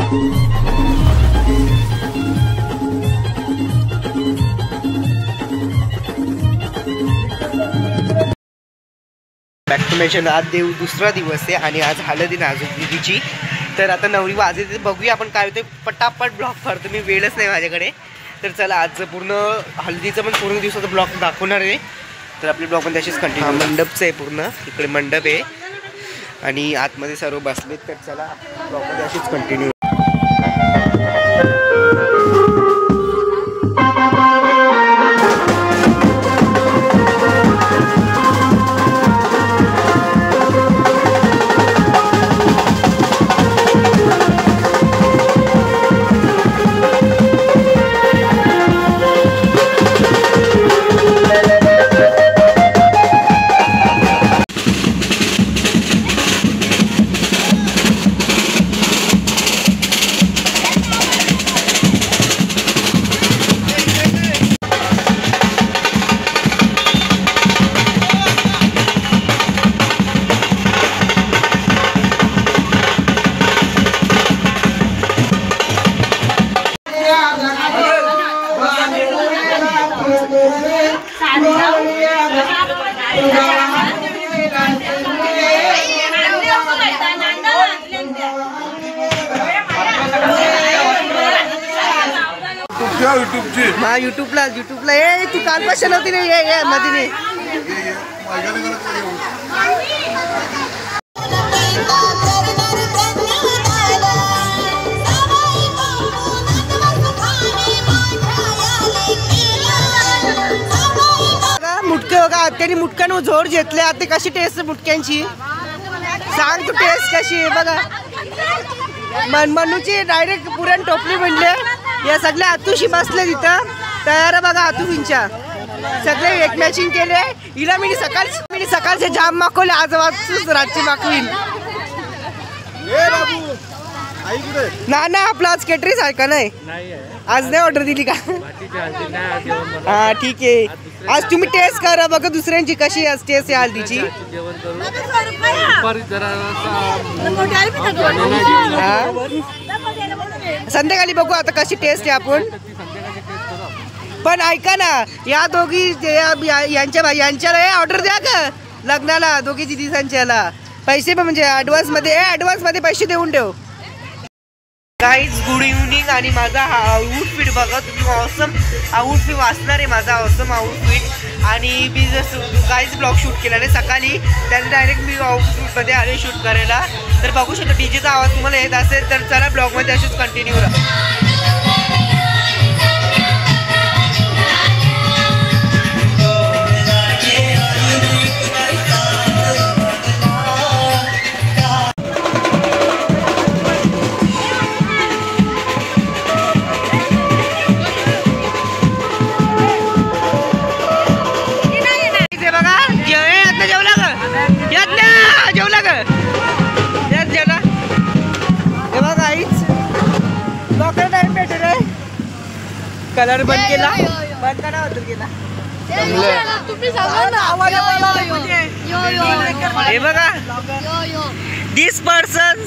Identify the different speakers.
Speaker 1: Back to mention. आज दुसरा दिवस आहे आणि आज हळद आहे नाजूक दीदीची. तर आता नवरी वाजते, बघूया आपण काय होते. पटापट ब्लॉग करतो मी, वेळच नाही माझ्याकडे. तर चला आज पूर्ण हल्दीचं पण पूर्ण दिवसाचा ब्लॉग दाखवणार आहे. तर आपले ब्लॉग पण तशीच कंटिन्यू. मंडपचं आहे पूर्ण, इकडे मंडप आहे आणि आतमध्ये सर्व बसलेत. तर चला ब्लॉगमध्ये अशीच कंटिन्यू. युट्यूबला ये तू काल पासून होती ना, ये मधीने. मुटके बघा, त्यांनी मुटक्यानं जोड घेतले. आता कशी टेस्ट मुटक्यांची सांग तू, टेस्ट कशी आहे बघा. मनूची डायरेक्ट पुरण टोपली म्हणले. या सगळ्या आतुशी बसले तिथं तयार बघा. आतुशींच्या सगळे एक मॅचिंग केले. हिला मी सकाळचे जाम मागवले, आज वाजूच रातची मागवीन. ना आपला आज केटरीच आहे का? नाही आज नाही ऑर्डर दिली का? हा ठीक आहे. आज तुम्ही टेस्ट करा बघा दुसऱ्यांची कशी आज टेस्ट आहे हल्दीची. संध्याकाळी बघू आता कशी टेस्ट आहे आपण. पण ऐका ना, या दोघी यांच्याला ऑर्डर द्या का लग्नाला, दोघी दिवसांच्याला पैसे म्हणजे ॲडव्हान्स मध्ये पैसे देऊन ठेव. Guys good evening. आणि माझा हा आउटफिट बघा तुम्ही, ऑसम आउटफिट वाचणार आहे माझा, ऑसम आउटफिट. आणि मी जसं गाईज ब्लॉग शूट केला नाही सकाळी, त्याने डायरेक्ट मी आउटफिटमध्ये आले शूट करायला. तर बघू शकतो डीजेचा आवाज तुम्हाला येत असेल तर चला ब्लॉगमध्ये असेच कंटिन्यू राहा. कलर बंद केला, बंद करा होतं केला. हे बघा दिस पर्सन